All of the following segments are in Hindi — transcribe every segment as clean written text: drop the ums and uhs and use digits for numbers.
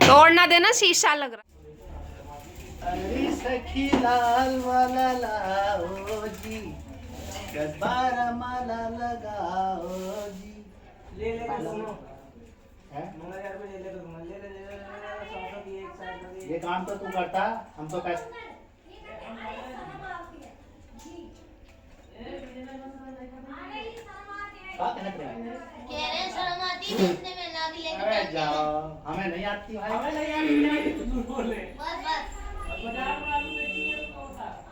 तोड़ ना देना, शीशा लग रहा। अरे सखी लाल वाला लाओ जी, 10-12 माला लगाओ जी। ले ले दोनों है 9000 रुपए ले ले दोनों, ले ले ले 100 की एक साथ। ये काम तो तू करता, हम तो पैसे बात है कह रहे शर्म आती है इतने में ना भी लेके। अरे जाओ, हमें नहीं आती भाई, हमें नहीं आती तू बोले बस बस।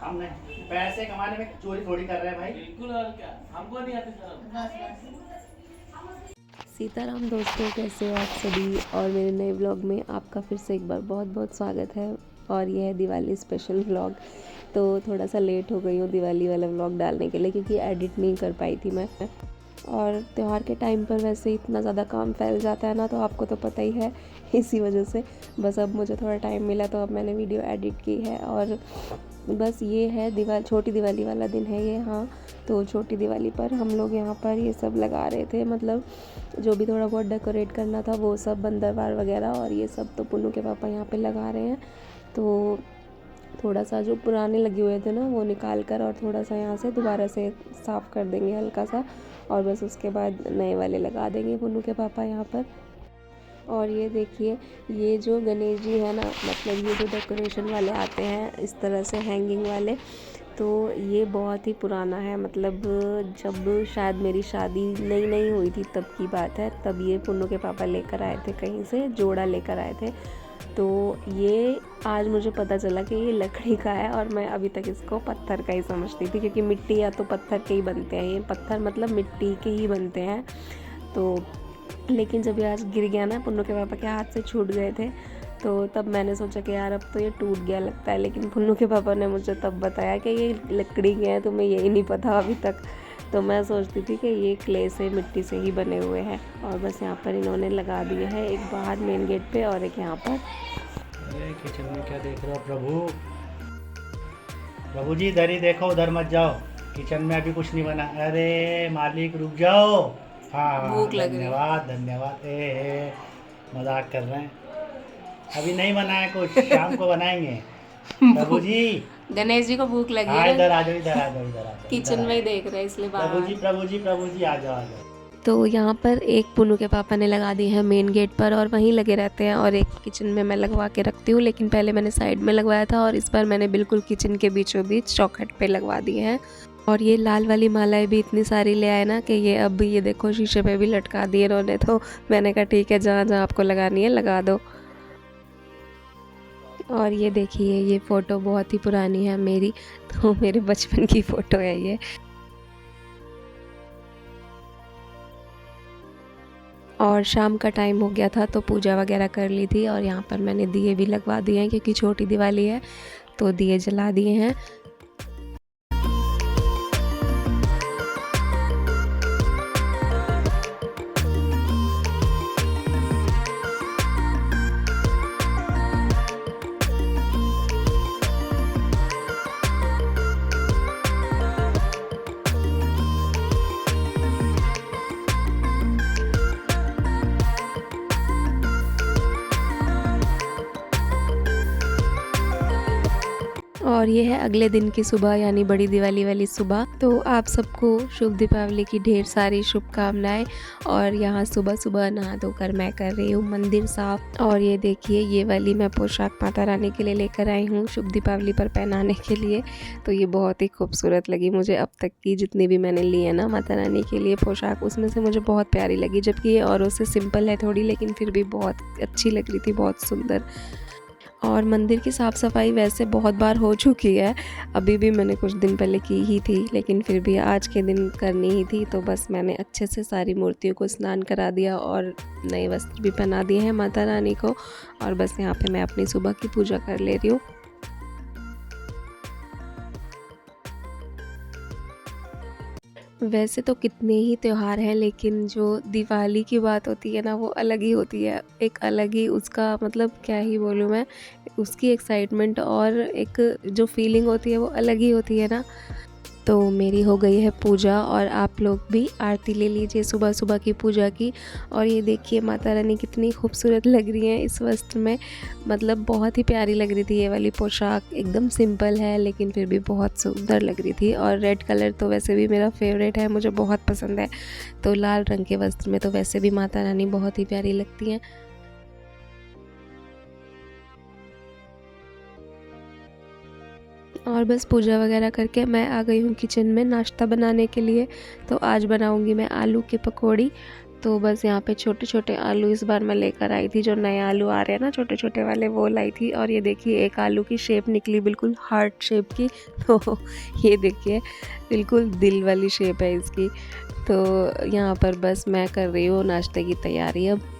हम नहीं पैसे कमाने में चोरी थोड़ी कर रहे हैं भाई। बिल्कुल, और क्या, हमको नहीं आती शर्म। बस बस। सीताराम दोस्तों, कैसे हो आप सभी। और मेरे नए व्लॉग में आपका फिर से एक बार बहुत बहुत स्वागत है। और यह है दिवाली स्पेशल व्लॉग। तो थोड़ा सा लेट हो गई हूँ दिवाली वाला व्लॉग डालने के लिए, क्योंकि एडिट नहीं कर पाई थी मैं। और त्यौहार के टाइम पर वैसे इतना ज़्यादा काम फैल जाता है ना, तो आपको तो पता ही है। इसी वजह से बस अब मुझे थोड़ा टाइम मिला तो अब मैंने वीडियो एडिट की है। और बस ये है छोटी दिवाली वाला दिन है ये। हाँ, तो छोटी दिवाली पर हम लोग यहाँ पर ये सब लगा रहे थे, मतलब जो भी थोड़ा बहुत डेकोरेट करना था वो सब, बंदरवार वगैरह और ये सब तो पुन्नू के पापा यहाँ पे लगा रहे हैं। तो थोड़ा सा जो पुराने लगे हुए थे ना वो निकाल कर और थोड़ा सा यहाँ से दोबारा से साफ़ कर देंगे हल्का सा, और बस उसके बाद नए वाले लगा देंगे पुन्नू के पापा यहाँ पर। और ये देखिए, ये जो गणेश जी है ना, मतलब ये जो डेकोरेशन वाले आते हैं इस तरह से हैंगिंग वाले, तो ये बहुत ही पुराना है। मतलब जब शायद मेरी शादी नई नई हुई थी तब की बात है, तब ये पुन्नू के पापा लेकर आए थे, कहीं से जोड़ा लेकर आए थे। तो ये आज मुझे पता चला कि ये लकड़ी का है, और मैं अभी तक इसको पत्थर का ही समझती थी, क्योंकि मिट्टी या तो पत्थर के ही बनते हैं, ये पत्थर मतलब मिट्टी के ही बनते हैं। तो लेकिन जब ये आज गिर गया ना, पुन्नू के पापा के हाथ से छूट गए थे, तो तब मैंने सोचा कि यार अब तो ये टूट गया लगता है। लेकिन पुन्नू के पापा ने मुझे तब बताया कि ये लकड़ी के हैं, तुम्हें यही नहीं पता अभी तक। तो मैं सोचती थी कि ये क्ले से, मिट्टी से ही बने हुए हैं। और बस यहाँ पर इन्होंने लगा दिए हैं, एक बाहर मेन गेट पे और एक यहाँ पर। अरे किचन में क्या देख रहे हो प्रभु? प्रभु जी इधर ही देखो, उधर मत जाओ, किचन में अभी कुछ नहीं बना। अरे मालिक रुक जाओ। हाँ भूख लग रही है। धन्यवाद धन्यवाद। मजाक कर रहे हैं, अभी नहीं बना है कुछ, शाम को बनाएंगे। प्रभु जी, गणेश जी को भूख लगी हाँ है, इधर आ जाओ, इधर आ जाओ, इधर आ जाओ। किचन में ही देख रहे हैं इसलिए प्रभु जी बाहर। प्रभु जी प्रभु जी आ जाओ आ जाओ। तो यहाँ पर एक पुन्नू के पापा ने लगा दी है मेन गेट पर, और वहीं लगे रहते हैं, और एक किचन में मैं लगवा के रखती हूँ। लेकिन पहले मैंने साइड में लगवाया था, और इस बार मैंने बिल्कुल किचन के बीचों बीच चौखट पे लगवा दी है। और ये लाल वाली मालाएं भी इतनी सारी ले आए ना कि ये अब ये देखो शीशे पे भी लटका दी इन्होंने। तो मैंने कहा ठीक है, जहाँ जहाँ आपको लगानी है लगा दो। और ये देखिए, ये फ़ोटो बहुत ही पुरानी है मेरी, तो मेरे बचपन की फ़ोटो है ये। और शाम का टाइम हो गया था तो पूजा वगैरह कर ली थी, और यहाँ पर मैंने दिए भी लगवा दिए हैं, क्योंकि छोटी दिवाली है तो दिए जला दिए हैं। और ये है अगले दिन की सुबह, यानी बड़ी दिवाली वाली सुबह। तो आप सबको शुभ दीपावली की ढेर सारी शुभकामनाएं। और यहाँ सुबह सुबह नहा धोकर मैं कर रही हूँ मंदिर साफ। और ये देखिए, ये वाली मैं पोशाक माता रानी के लिए लेकर आई हूँ शुभ दीपावली पर पहनाने के लिए। तो ये बहुत ही खूबसूरत लगी मुझे, अब तक की जितनी भी मैंने ली है ना माता रानी के लिए पोशाक, उसमें से मुझे बहुत प्यारी लगी। जबकि ये औरों से सिंपल है थोड़ी, लेकिन फिर भी बहुत अच्छी लग रही थी, बहुत सुंदर। और मंदिर की साफ़ सफाई वैसे बहुत बार हो चुकी है, अभी भी मैंने कुछ दिन पहले की ही थी, लेकिन फिर भी आज के दिन करनी ही थी। तो बस मैंने अच्छे से सारी मूर्तियों को स्नान करा दिया और नए वस्त्र भी पहना दिए हैं माता रानी को। और बस यहाँ पे मैं अपनी सुबह की पूजा कर ले रही हूँ। वैसे तो कितने ही त्यौहार हैं, लेकिन जो दिवाली की बात होती है ना वो अलग ही होती है। एक अलग ही उसका, मतलब क्या ही बोलूँ मैं, उसकी एक्साइटमेंट और एक जो फीलिंग होती है वो अलग ही होती है ना। तो मेरी हो गई है पूजा और आप लोग भी आरती ले लीजिए सुबह सुबह की पूजा की। और ये देखिए माता रानी कितनी खूबसूरत लग रही हैं इस वस्त्र में, मतलब बहुत ही प्यारी लग रही थी ये वाली पोशाक। एकदम सिंपल है लेकिन फिर भी बहुत सुंदर लग रही थी। और रेड कलर तो वैसे भी मेरा फेवरेट है, मुझे बहुत पसंद है। तो लाल रंग के वस्त्र में तो वैसे भी माता रानी बहुत ही प्यारी लगती हैं। और बस पूजा वगैरह करके मैं आ गई हूँ किचन में नाश्ता बनाने के लिए। तो आज बनाऊँगी मैं आलू की पकौड़ी। तो बस यहाँ पे छोटे छोटे आलू इस बार मैं लेकर आई थी, जो नए आलू आ रहे हैं ना छोटे छोटे वाले, वो लाई थी। और ये देखिए एक आलू की शेप निकली बिल्कुल हार्ट शेप की। तो ये देखिए बिल्कुल दिल वाली शेप है इसकी। तो यहाँ पर बस मैं कर रही हूँ नाश्ते की तैयारी अब।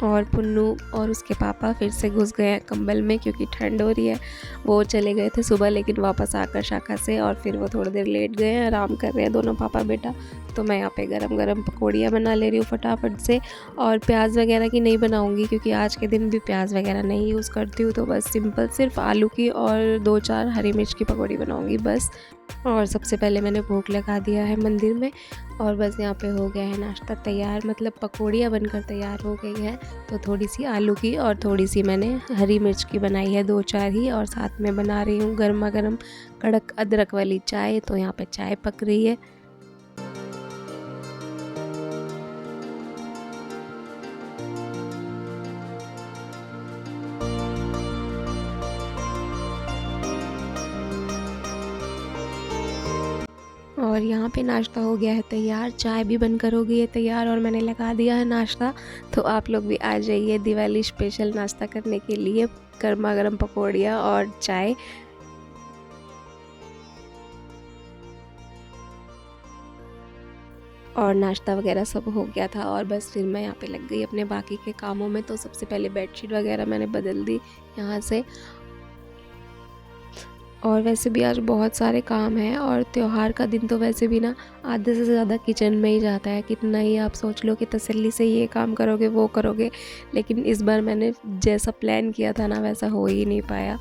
और पुन्नू और उसके पापा फिर से घुस गए हैं कंबल में क्योंकि ठंड हो रही है। वो चले गए थे सुबह लेकिन वापस आकर शाखा से, और फिर वो थोड़ी देर लेट गए हैं, आराम कर रहे हैं दोनों पापा बेटा। तो मैं यहाँ पे गरम गरम पकौड़ियाँ बना ले रही हूँ फटाफट से। और प्याज वगैरह की नहीं बनाऊँगी क्योंकि आज के दिन भी प्याज वगैरह नहीं यूज़ करती हूँ। तो बस सिंपल सिर्फ आलू की और 2-4 हरी मिर्च की पकौड़ी बनाऊँगी बस। और सबसे पहले मैंने भोग लगा दिया है मंदिर में। और बस यहाँ पे हो गया है नाश्ता तैयार, मतलब पकौड़ियाँ बनकर तैयार हो गई हैं। तो थोड़ी सी आलू की और थोड़ी सी मैंने हरी मिर्च की बनाई है, 2-4 ही। और साथ में बना रही हूँ गर्मा गर्म कड़क अदरक वाली चाय। तो यहाँ पे चाय पक रही है। और यहाँ पे नाश्ता हो गया है तैयार, चाय भी बनकर हो गई है तैयार और मैंने लगा दिया है नाश्ता। तो आप लोग भी आ जाइए दिवाली स्पेशल नाश्ता करने के लिए, गर्मा गर्म पकौड़ियाँ और चाय। और नाश्ता वगैरह सब हो गया था और बस फिर मैं यहाँ पे लग गई अपने बाकी के कामों में। तो सबसे पहले बेडशीट वगैरह मैंने बदल दी यहाँ से। और वैसे भी आज बहुत सारे काम हैं और त्योहार का दिन तो वैसे भी ना आधे से ज़्यादा किचन में ही जाता है। कितना ही आप सोच लो कि तसल्ली से ये काम करोगे वो करोगे, लेकिन इस बार मैंने जैसा प्लान किया था ना वैसा हो ही नहीं पाया।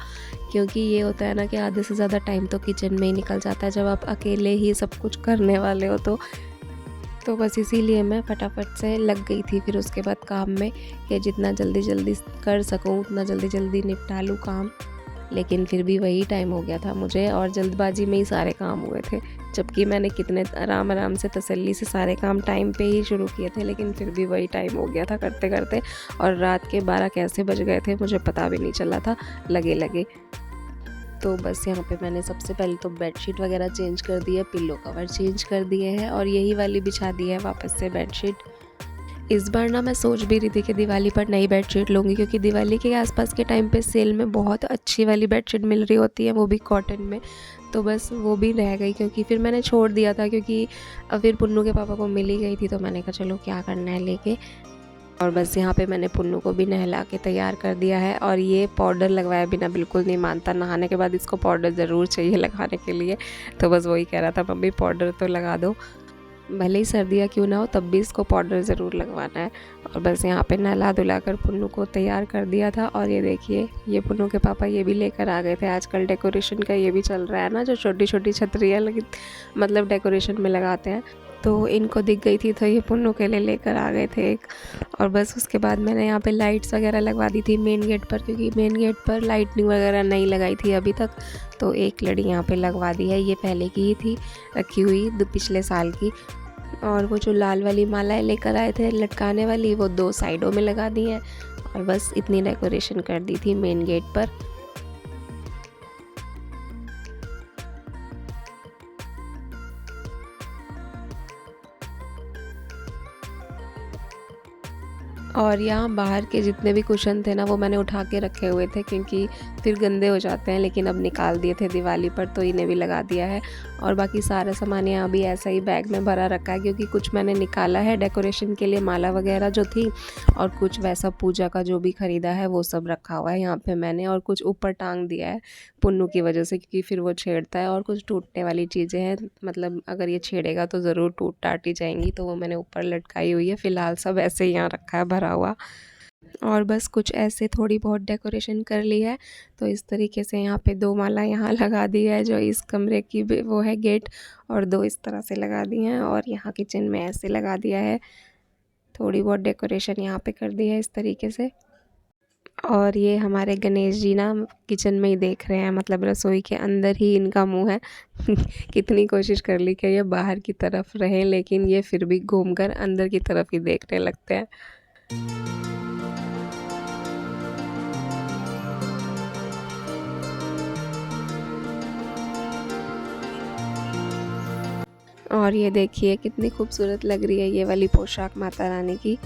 क्योंकि ये होता है ना कि आधे से ज़्यादा टाइम तो किचन में ही निकल जाता है जब आप अकेले ही सब कुछ करने वाले हो। तो बस इसीलिए मैं फटाफट से लग गई थी फिर उसके बाद काम में कि जितना जल्दी जल्दी कर सकूँ उतना जल्दी जल्दी निपटा लूँ काम। लेकिन फिर भी वही टाइम हो गया था मुझे और जल्दबाजी में ही सारे काम हुए थे, जबकि मैंने कितने आराम आराम से तसल्ली से सारे काम टाइम पे ही शुरू किए थे। लेकिन फिर भी वही टाइम हो गया था करते करते, और रात के 12 कैसे बज गए थे मुझे पता भी नहीं चला था लगे लगे। तो बस यहाँ पे मैंने सबसे पहले तो बेडशीट वगैरह चेंज कर दी है, पिल्लो कवर चेंज कर दिए हैं और यही वाली बिछा दी है वापस से बेडशीट। इस बार ना मैं सोच भी रही थी कि दिवाली पर नई बेडशीट लूँगी, क्योंकि दिवाली के आसपास के टाइम पे सेल में बहुत अच्छी वाली बेडशीट मिल रही होती है, वो भी कॉटन में। तो बस वो भी रह गई क्योंकि फिर मैंने छोड़ दिया था, क्योंकि फिर पुन्नू के पापा को मिल ही गई थी। तो मैंने कहा चलो क्या करना है लेके। और बस यहाँ पे मैंने पुन्नू को भी नहला के तैयार कर दिया है। और ये पाउडर लगवाया बिना बिल्कुल नहीं मानता, नहाने के बाद इसको पाउडर ज़रूर चाहिए लगाने के लिए। तो बस वही कह रहा था मम्मी पाउडर तो लगा दो, भले ही सर्दियाँ क्यों ना हो तब भी इसको पाउडर ज़रूर लगवाना है। और बस यहाँ पे नहला धुला कर पुन्नू को तैयार कर दिया था। और ये देखिए ये पुन्नू के पापा ये भी लेकर आ गए थे। आजकल डेकोरेशन का ये भी चल रहा है ना, जो छोटी छोटी छतरियाँ लगी मतलब डेकोरेशन में लगाते हैं। तो इनको दिख गई थी तो ये पुन्नू के लिए लेकर आ गए थे एक। और बस उसके बाद मैंने यहाँ पे लाइट्स वगैरह लगवा दी थी मेन गेट पर, क्योंकि मेन गेट पर लाइटनिंग वगैरह नहीं लगाई थी अभी तक। तो एक लड़ी यहाँ पे लगवा दी है, ये पहले की ही थी रखी हुई पिछले साल की। और वो जो लाल वाली मालाएं लेकर आए थे लटकाने वाली, वो 2 साइडों में लगा दी हैं। और बस इतनी डेकोरेशन कर दी थी मेन गेट पर। और यहाँ बाहर के जितने भी कुशन थे ना वो मैंने उठा के रखे हुए थे, क्योंकि फिर गंदे हो जाते हैं। लेकिन अब निकाल दिए थे दिवाली पर, तो इन्हें भी लगा दिया है। और बाकी सारा सामान यहाँ भी ऐसा ही बैग में भरा रखा है, क्योंकि कुछ मैंने निकाला है डेकोरेशन के लिए, माला वगैरह जो थी, और कुछ वैसा पूजा का जो भी ख़रीदा है वो सब रखा हुआ है यहाँ पे मैंने। और कुछ ऊपर टांग दिया है पुन्नू की वजह से, क्योंकि फिर वो छेड़ता है। और कुछ टूटने वाली चीज़ें हैं, मतलब अगर ये छेड़ेगा तो ज़रूर टूट टाट ही जाएंगी, तो वो मैंने ऊपर लटकाई हुई है। फ़िलहाल सब ऐसे ही यहाँ रखा है भरा हुआ। और बस कुछ ऐसे थोड़ी बहुत डेकोरेशन कर ली है। तो इस तरीके से यहाँ पे 2 माला यहाँ लगा दी है जो इस कमरे की वो है गेट, और 2 इस तरह से लगा दी हैं, और यहाँ किचन में ऐसे लगा दिया है। थोड़ी बहुत डेकोरेशन यहाँ पे कर दी है इस तरीके से। और ये हमारे गणेश जी ना किचन में ही देख रहे हैं, मतलब रसोई के अंदर ही इनका मुंह है। कितनी कोशिश कर ली कि ये बाहर की तरफ रहें, लेकिन ये फिर भी घूमकर अंदर की तरफ ही देखने लगते हैं। और ये देखिए कितनी खूबसूरत लग रही है ये वाली पोशाक माता रानी की।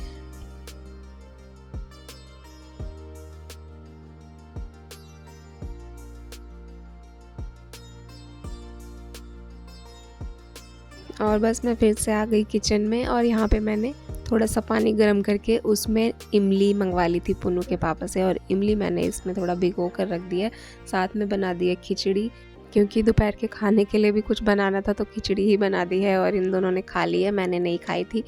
और बस मैं फिर से आ गई किचन में, और यहाँ पे मैंने थोड़ा सा पानी गर्म करके उसमें इमली मंगवा ली थी पुन्नू के पापा से, और इमली मैंने इसमें थोड़ा भिगो कर रख दिया। साथ में बना दी है खिचड़ी, क्योंकि दोपहर के खाने के लिए भी कुछ बनाना था तो खिचड़ी ही बना दी है, और इन दोनों ने खा ली है, मैंने नहीं खाई थी।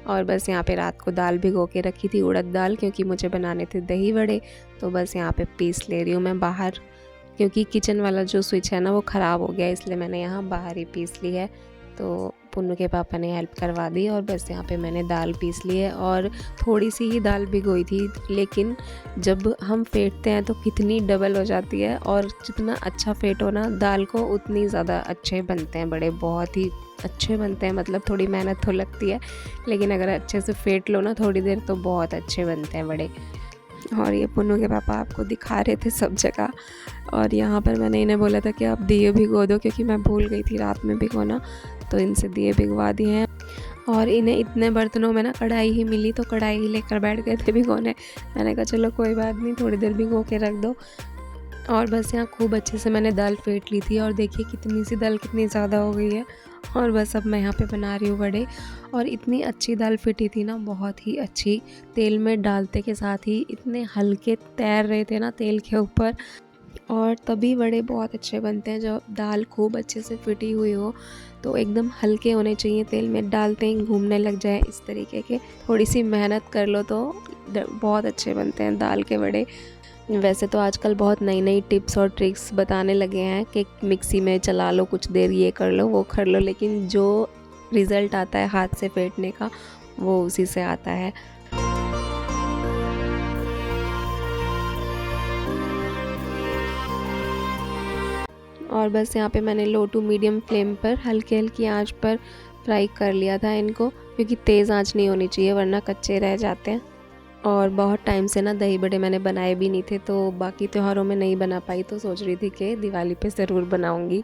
और बस यहाँ पे रात को दाल भिगो के रखी थी, उड़द दाल, क्योंकि मुझे बनाने थे दही वड़े। तो बस यहाँ पे पीस ले रही हूँ मैं बाहर, क्योंकि किचन वाला जो स्विच है ना वो ख़राब हो गया, इसलिए मैंने यहाँ बाहर ही पीस ली है। तो पुन्नू के पापा ने हेल्प करवा दी, और बस यहाँ पे मैंने दाल पीस ली है। और थोड़ी सी ही दाल भिगोई थी, लेकिन जब हम फेंटते हैं तो कितनी डबल हो जाती है, और जितना अच्छा फेंटो ना दाल को उतनी ज़्यादा अच्छे बनते हैं बड़े, बहुत ही अच्छे बनते हैं। मतलब थोड़ी मेहनत तो लगती है, लेकिन अगर अच्छे से फेंट लो ना थोड़ी देर तो बहुत अच्छे बनते हैं बड़े। और ये पुन्नू के पापा आपको दिखा रहे थे सब जगह, और यहाँ पर मैंने इन्हें बोला था कि आप दिए भिगो दो, क्योंकि मैं भूल गई थी रात में भिगोना, तो इनसे दिए भिगवा दिए हैं। और इन्हें इतने बर्तनों में ना कढ़ाई ही मिली, तो कढ़ाई ही लेकर बैठ गए थे भिगोने। मैंने कहा चलो कोई बात नहीं, थोड़ी देर भिगो के रख दो। और बस यहाँ खूब अच्छे से मैंने दाल फेंट ली थी, और देखिए कितनी सी दाल कितनी ज़्यादा हो गई है। और बस अब मैं यहाँ पे बना रही हूँ वड़े, और इतनी अच्छी दाल फिटी थी ना, बहुत ही अच्छी। तेल में डालते के साथ ही इतने हल्के तैर रहे थे ना तेल के ऊपर, और तभी वड़े बहुत अच्छे बनते हैं जब दाल खूब अच्छे से फिटी हुई हो। तो एकदम हल्के होने चाहिए, तेल में डालते ही घूमने लग जाए इस तरीके के। थोड़ी सी मेहनत कर लो तो बहुत अच्छे बनते हैं दाल के वड़े। वैसे तो आजकल बहुत नई नई टिप्स और ट्रिक्स बताने लगे हैं कि मिक्सी में चला लो कुछ देर, ये कर लो वो कर लो, लेकिन जो रिज़ल्ट आता है हाथ से फेंटने का वो उसी से आता है। और बस यहाँ पे मैंने लो टू मीडियम फ्लेम पर हल्की हल्की आंच पर फ्राई कर लिया था इनको, क्योंकि तेज़ आंच नहीं होनी चाहिए वरना कच्चे रह जाते हैं। और बहुत टाइम से ना दही बड़े मैंने बनाए भी नहीं थे, तो बाकी त्योहारों में नहीं बना पाई, तो सोच रही थी कि दिवाली पे ज़रूर बनाऊंगी।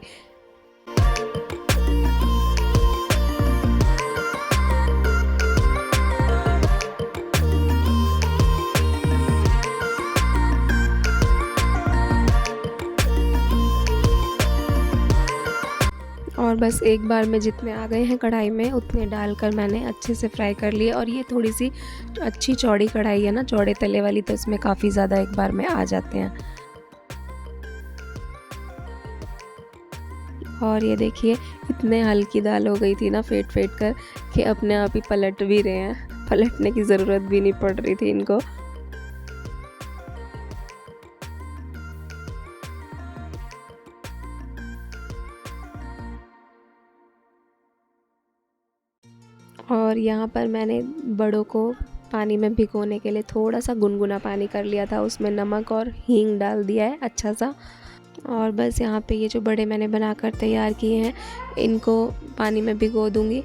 और बस एक बार में जितने आ गए हैं कढ़ाई में उतने डालकर मैंने अच्छे से फ्राई कर लिए। और ये थोड़ी सी अच्छी चौड़ी कढ़ाई है ना, चौड़े तले वाली, तो इसमें काफ़ी ज़्यादा एक बार में आ जाते हैं। और ये देखिए इतने हल्की दाल हो गई थी ना फेंट फेंट कर कि अपने आप ही पलट भी रहे हैं, पलटने की ज़रूरत भी नहीं पड़ रही थी इनको। और यहाँ पर मैंने बड़ों को पानी में भिगोने के लिए थोड़ा सा गुनगुना पानी कर लिया था, उसमें नमक और हींग डाल दिया है अच्छा सा। और बस यहाँ पे ये जो बड़े मैंने बनाकर तैयार किए हैं इनको पानी में भिगो दूँगी।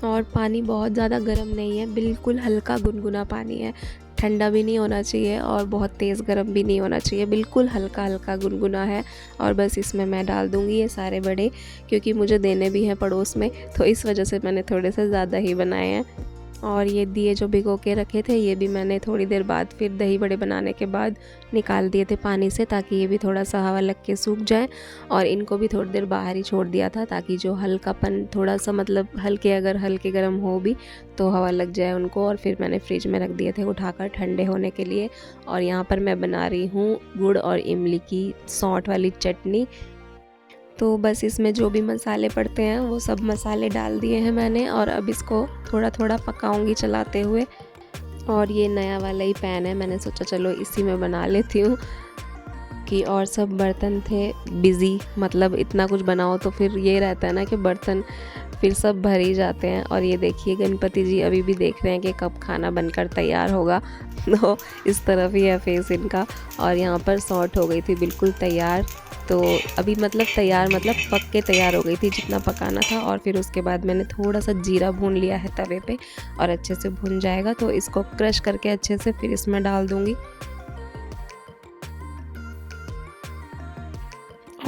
और पानी बहुत ज़्यादा गर्म नहीं है, बिल्कुल हल्का गुनगुना पानी है, ठंडा भी नहीं होना चाहिए और बहुत तेज़ गर्म भी नहीं होना चाहिए, बिल्कुल हल्का हल्का गुनगुना है। और बस इसमें मैं डाल दूँगी ये सारे बड़े, क्योंकि मुझे देने भी हैं पड़ोस में, तो इस वजह से मैंने थोड़े से ज़्यादा ही बनाए हैं। और ये दिए जो भिगो के रखे थे ये भी मैंने थोड़ी देर बाद फिर दही बड़े बनाने के बाद निकाल दिए थे पानी से, ताकि ये भी थोड़ा सा हवा लग के सूख जाए। और इनको भी थोड़ी देर बाहर ही छोड़ दिया था, ताकि जो हल्कापन थोड़ा सा मतलब हल्के अगर हल्के गर्म हो भी तो हवा लग जाए उनको। और फिर मैंने फ्रिज में रख दिए थे उठाकर ठंडे होने के लिए। और यहाँ पर मैं बना रही हूँ गुड़ और इमली की सौंठ वाली चटनी। तो बस इसमें जो भी मसाले पड़ते हैं वो सब मसाले डाल दिए हैं मैंने, और अब इसको थोड़ा थोड़ा पकाऊंगी चलाते हुए। और ये नया वाला ही पैन है, मैंने सोचा चलो इसी में बना लेती हूँ कि और सब बर्तन थे बिज़ी, मतलब इतना कुछ बनाओ तो फिर ये रहता है ना कि बर्तन फिर सब भर ही जाते हैं। और ये देखिए गणपति जी अभी भी देख रहे हैं कि कब खाना बनकर तैयार होगा तो इस तरफ ही है फेस इनका। और यहाँ पर सॉर्ट हो गई थी बिल्कुल तैयार, तो अभी मतलब तैयार मतलब पक के तैयार हो गई थी जितना पकाना था। और फिर उसके बाद मैंने थोड़ा सा जीरा भून लिया है तवे पे और अच्छे से भून जाएगा तो इसको क्रश करके अच्छे से फिर इसमें डाल दूँगी।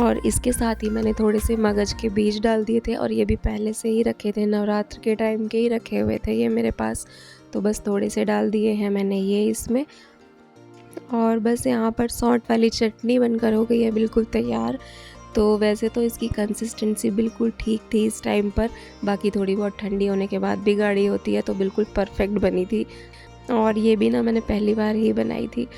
और इसके साथ ही मैंने थोड़े से मगज के बीज डाल दिए थे और ये भी पहले से ही रखे थे, नवरात्र के टाइम के ही रखे हुए थे ये मेरे पास, तो बस थोड़े से डाल दिए हैं मैंने ये इसमें। और बस यहाँ पर सौंठ वाली चटनी बनकर हो गई है बिल्कुल तैयार। तो वैसे तो इसकी कंसिस्टेंसी बिल्कुल ठीक थी इस टाइम पर, बाकी थोड़ी बहुत ठंडी होने के बाद भी गाढ़ी होती है, तो बिल्कुल परफेक्ट बनी थी। और ये भी ना मैंने पहली बार ही बनाई थी।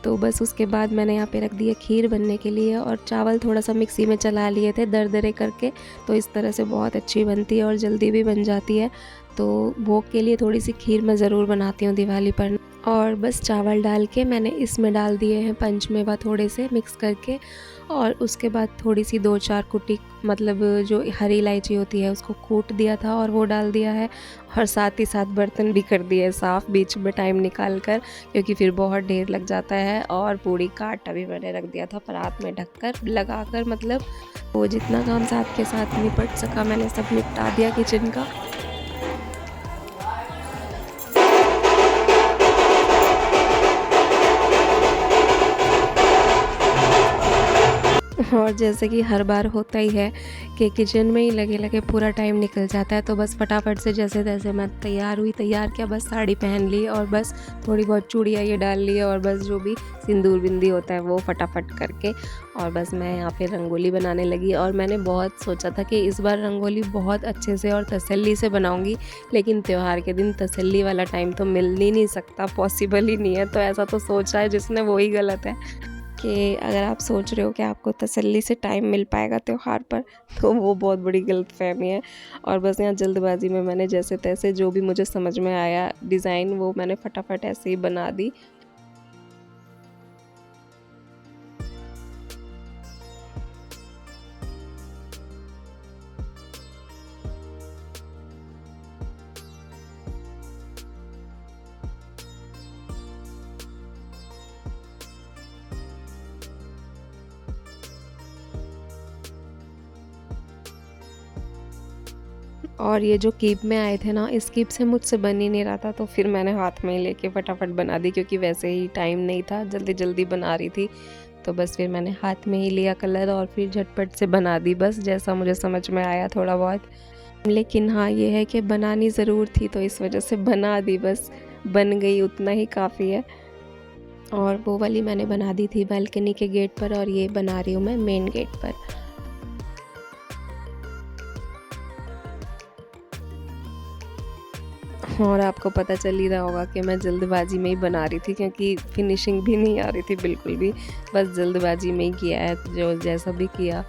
तो बस उसके बाद मैंने यहाँ पे रख दिया खीर बनने के लिए और चावल थोड़ा सा मिक्सी में चला लिए थे दरदरे करके, तो इस तरह से बहुत अच्छी बनती है और जल्दी भी बन जाती है। तो भोग के लिए थोड़ी सी खीर मैं ज़रूर बनाती हूँ दिवाली पर। और बस चावल डाल के मैंने इसमें डाल दिए हैं पंचमेवा थोड़े से मिक्स करके, और उसके बाद थोड़ी सी 2-4 कुटी मतलब जो हरी इलायची होती है उसको कूट दिया था और वो डाल दिया है। और साथ ही साथ बर्तन भी कर दिए साफ़ बीच में टाइम निकाल कर, क्योंकि फिर बहुत ढेर लग जाता है। और पूरी का आटा भी मैंने रख दिया था परात में ढककर लगा कर, मतलब वो जितना काम साथ के साथ निपट सका मैंने सब निपटा दिया किचन का। और जैसे कि हर बार होता ही है कि किचन में ही लगे लगे पूरा टाइम निकल जाता है, तो बस फटाफट से जैसे तैसे मैं तैयार हुई। तैयार क्या, बस साड़ी पहन ली और बस थोड़ी बहुत चूड़ियाँ ये डाल ली और बस जो भी सिंदूर बिंदी होता है वो फटाफट करके, और बस मैं यहाँ पे रंगोली बनाने लगी। और मैंने बहुत सोचा था कि इस बार रंगोली बहुत अच्छे से और तसल्ली से बनाऊँगी, लेकिन त्यौहार के दिन तसल्ली वाला टाइम तो मिल ही नहीं सकता, पॉसिबल ही नहीं है। तो ऐसा तो सोचा है जिसने वही गलत है कि अगर आप सोच रहे हो कि आपको तसल्ली से टाइम मिल पाएगा त्यौहार पर, तो वो बहुत बड़ी गलतफहमी है। और बस यहाँ जल्दबाजी में मैंने जैसे तैसे जो भी मुझे समझ में आया डिज़ाइन वो मैंने फटाफट ऐसे ही बना दी। और ये जो कीप में आए थे ना, इस कीप से मुझसे बन ही नहीं रहा था, तो फिर मैंने हाथ में ही लेके फटाफट बना दी, क्योंकि वैसे ही टाइम नहीं था, जल्दी जल्दी बना रही थी। तो बस फिर मैंने हाथ में ही लिया कलर और फिर झटपट से बना दी, बस जैसा मुझे समझ में आया थोड़ा बहुत। लेकिन हाँ ये है कि बनानी ज़रूर थी, तो इस वजह से बना दी, बस बन गई उतना ही काफ़ी है। और वो वाली मैंने बना दी थी बालकनी के गेट पर, और ये बना रही हूँ मैं मेन गेट पर। और आपको पता चल ही रहा होगा कि मैं जल्दबाजी में ही बना रही थी, क्योंकि फिनिशिंग भी नहीं आ रही थी बिल्कुल भी, बस जल्दबाजी में ही किया है जो जैसा भी किया।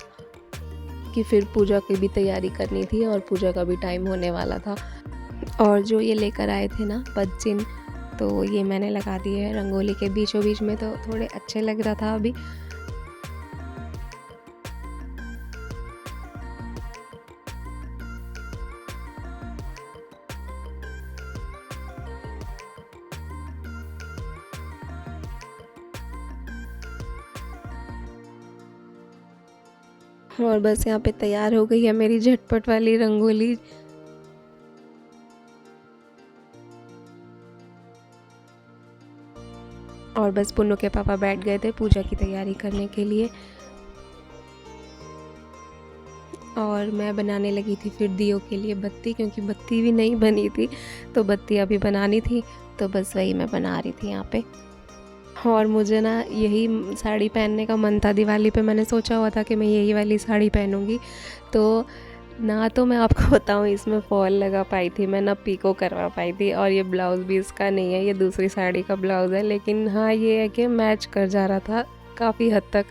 कि फिर पूजा की भी तैयारी करनी थी और पूजा का भी टाइम होने वाला था। और जो ये लेकर आए थे ना पद चिन्ह, तो ये मैंने लगा दिए हैं रंगोली के बीचों बीच में, तो थोड़े अच्छे लग रहा था अभी। और बस यहाँ पे तैयार हो गई है मेरी झटपट वाली रंगोली। और बस पुन्नू के पापा बैठ गए थे पूजा की तैयारी करने के लिए, और मैं बनाने लगी थी फिर दियों के लिए बत्ती, क्योंकि बत्ती भी नहीं बनी थी, तो बत्ती अभी बनानी थी, तो बस वही मैं बना रही थी यहाँ पे। और मुझे ना यही साड़ी पहनने का मन था दिवाली पे, मैंने सोचा हुआ था कि मैं यही वाली साड़ी पहनूंगी। तो ना तो मैं आपको बताऊं इसमें फॉल लगा पाई थी मैं, ना पीको करवा पाई थी, और ये ब्लाउज़ भी इसका नहीं है, ये दूसरी साड़ी का ब्लाउज़ है। लेकिन हाँ ये है कि मैच कर जा रहा था काफ़ी हद तक,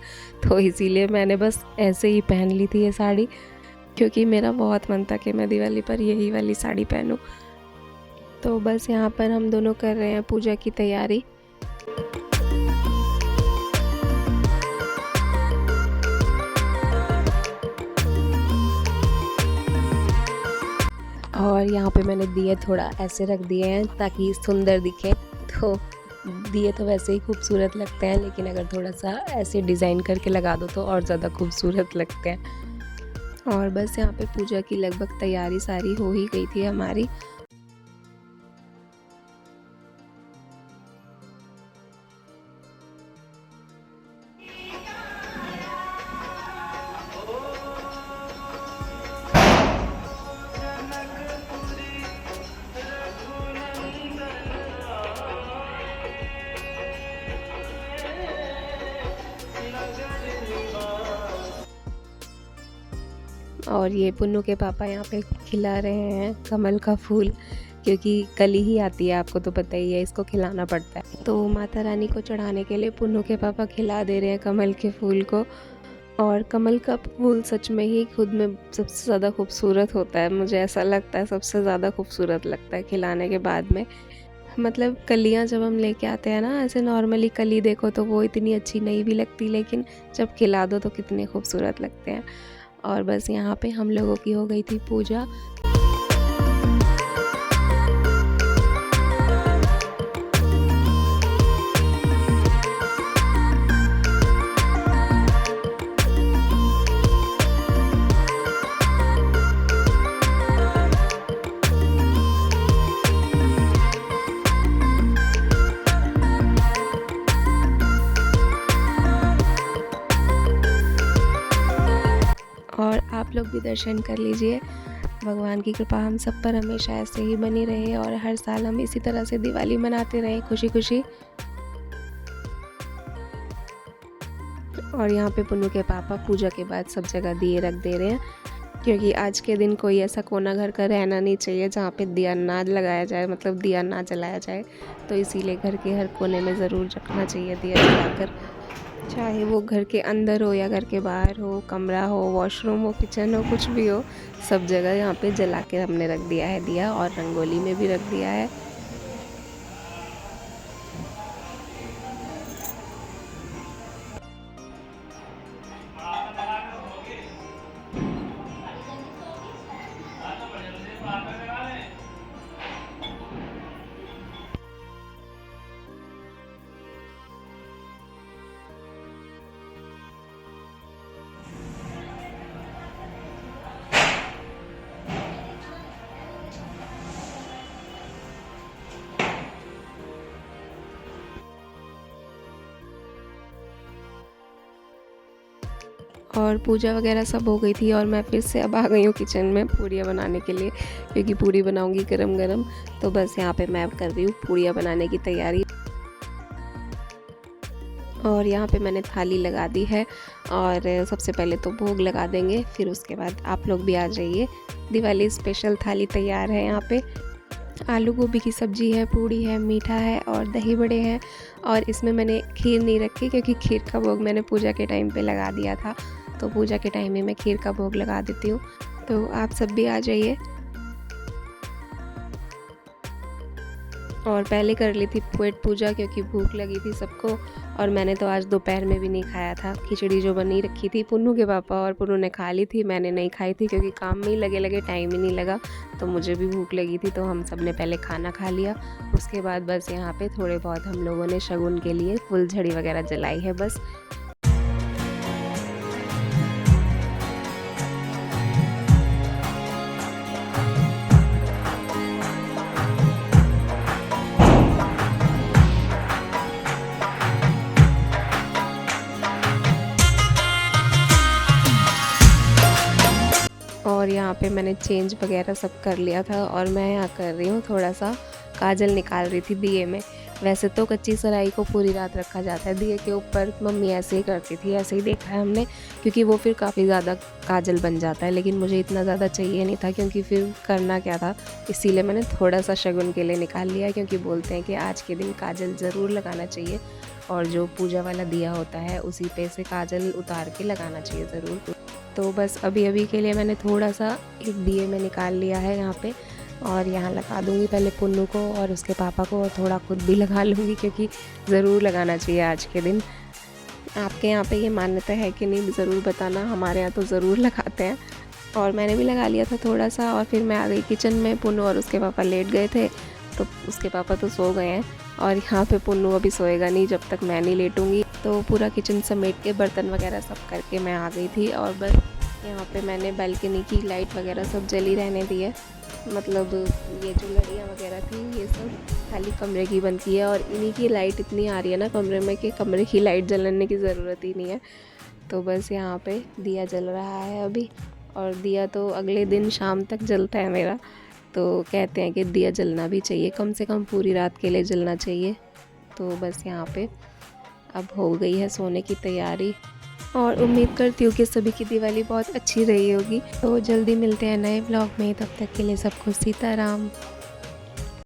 तो इसीलिए मैंने बस ऐसे ही पहन ली थी ये साड़ी, क्योंकि मेरा बहुत मन था कि मैं दिवाली पर यही वाली साड़ी पहनूं। तो बस यहाँ पर हम दोनों कर रहे हैं पूजा की तैयारी। और यहाँ पे मैंने दिए थोड़ा ऐसे रख दिए हैं ताकि सुंदर दिखे। तो दिए तो वैसे ही खूबसूरत लगते हैं, लेकिन अगर थोड़ा सा ऐसे डिज़ाइन करके लगा दो तो और ज़्यादा खूबसूरत लगते हैं। और बस यहाँ पे पूजा की लगभग तैयारी सारी हो ही गई थी हमारी। और ये पुन्नू के पापा यहाँ पे खिला रहे हैं कमल का फूल, क्योंकि कली ही आती है, आपको तो पता ही है, इसको खिलाना पड़ता है। तो माता रानी को चढ़ाने के लिए पुन्नू के पापा खिला दे रहे हैं कमल के फूल को। और कमल का फूल सच में ही खुद में सबसे ज़्यादा खूबसूरत होता है, मुझे ऐसा लगता है सबसे ज़्यादा खूबसूरत लगता है खिलाने के बाद में। मतलब कलियाँ जब हम लेके आते हैं ना, ऐसे नॉर्मली कली देखो तो वो इतनी अच्छी नहीं भी लगती, लेकिन जब खिला दो तो कितने खूबसूरत लगते हैं। और बस यहाँ पे हम लोगों की हो गई थी पूजा। और आप लोग भी दर्शन कर लीजिए। भगवान की कृपा हम सब पर हमेशा ऐसे ही बनी रहे और हर साल हम इसी तरह से दिवाली मनाते रहें खुशी खुशी। और यहाँ पे पुन्नू के पापा पूजा के बाद सब जगह दिए रख दे रहे हैं, क्योंकि आज के दिन कोई ऐसा कोना घर का रहना नहीं चाहिए जहाँ पे दिया ना लगाया जाए, मतलब दिया ना जलाया जाए। तो इसीलिए घर के हर कोने में ज़रूर रखना चाहिए दिया जलाकर, चाहे वो घर के अंदर हो या घर के बाहर हो, कमरा हो, वॉशरूम हो, किचन हो, कुछ भी हो, सब जगह यहाँ पे जला के हमने रख दिया है दिया। और रंगोली में भी रख दिया है। और पूजा वगैरह सब हो गई थी और मैं फिर से अब आ गई हूँ किचन में पूड़ियाँ बनाने के लिए, क्योंकि पूड़ी बनाऊँगी गरम गरम। तो बस यहाँ पे मैं कर रही हूँ पूड़ियाँ बनाने की तैयारी। और यहाँ पे मैंने थाली लगा दी है और सबसे पहले तो भोग लगा देंगे, फिर उसके बाद आप लोग भी आ जाइए। दिवाली स्पेशल थाली तैयार है। यहाँ पे आलू गोभी की सब्ज़ी है, पूड़ी है, मीठा है और दही बड़े हैं। और इसमें मैंने खीर नहीं रखी, क्योंकि खीर का भोग मैंने पूजा के टाइम पे लगा दिया था, तो पूजा के टाइम में मैं खीर का भोग लगा देती हूँ। तो आप सब भी आ जाइए। और पहले कर ली थी पेट पूजा, क्योंकि भूख लगी थी सबको। और मैंने तो आज दोपहर में भी नहीं खाया था, खिचड़ी जो बनी रखी थी पुन्नू के पापा और पुन्नू ने खा ली थी, मैंने नहीं खाई थी, क्योंकि काम में ही लगे टाइम ही नहीं लगा। तो मुझे भी भूख लगी थी, तो हम सब ने पहले खाना खा लिया। उसके बाद बस यहाँ पे थोड़े बहुत हम लोगों ने शगुन के लिए फुलझड़ी वगैरह जलाई है बस। और यहाँ पे मैंने चेंज वगैरह सब कर लिया था और मैं यहाँ कर रही हूँ थोड़ा सा काजल निकाल रही थी दिए में। वैसे तो कच्ची सराई को पूरी रात रखा जाता है दिए के ऊपर, मम्मी ऐसे ही करती थी, ऐसे ही देखा है हमने, क्योंकि वो फिर काफ़ी ज़्यादा काजल बन जाता है। लेकिन मुझे इतना ज़्यादा चाहिए नहीं था, क्योंकि फिर करना क्या था, इसीलिए मैंने थोड़ा सा शगुन के लिए निकाल लिया, क्योंकि बोलते हैं कि आज के दिन काजल ज़रूर लगाना चाहिए और जो पूजा वाला दिया होता है उसी पे से काजल उतार के लगाना चाहिए ज़रूर। तो बस अभी के लिए मैंने थोड़ा सा एक दिए में निकाल लिया है यहाँ पे। और यहाँ लगा दूँगी पहले पुन्नू को और उसके पापा को, और थोड़ा खुद भी लगा लूँगी क्योंकि ज़रूर लगाना चाहिए आज के दिन। आपके यहाँ पे ये मान्यता है कि नहीं ज़रूर बताना, हमारे यहाँ तो ज़रूर लगाते हैं। और मैंने भी लगा लिया था थोड़ा सा, और फिर मैं आ गई किचन में। पुन्नू और उसके पापा लेट गए थे, तो उसके पापा तो सो गए हैं, और यहाँ पे पुन्नू अभी सोएगा नहीं जब तक मैं नहीं लेटूँगी। तो पूरा किचन समेट के बर्तन वगैरह सब करके मैं आ गई थी, और बस यहाँ पे मैंने बालकनी की लाइट वगैरह सब जली रहने दी है। मतलब ये जो लड़ियाँ वगैरह थी ये सब खाली कमरे की बंद की है, और इन्हीं की लाइट इतनी आ रही है ना कमरे में कि कमरे की लाइट जलाने की ज़रूरत ही नहीं है। तो बस यहाँ पे दिया जल रहा है अभी, और दिया तो अगले दिन शाम तक जलता है मेरा। तो कहते हैं कि दिया जलना भी चाहिए, कम से कम पूरी रात के लिए जलना चाहिए। तो बस यहाँ पे अब हो गई है सोने की तैयारी, और उम्मीद करती हूँ कि सभी की दिवाली बहुत अच्छी रही होगी। तो जल्दी मिलते हैं नए ब्लॉग में, तब तक के लिए सबको सीताराम।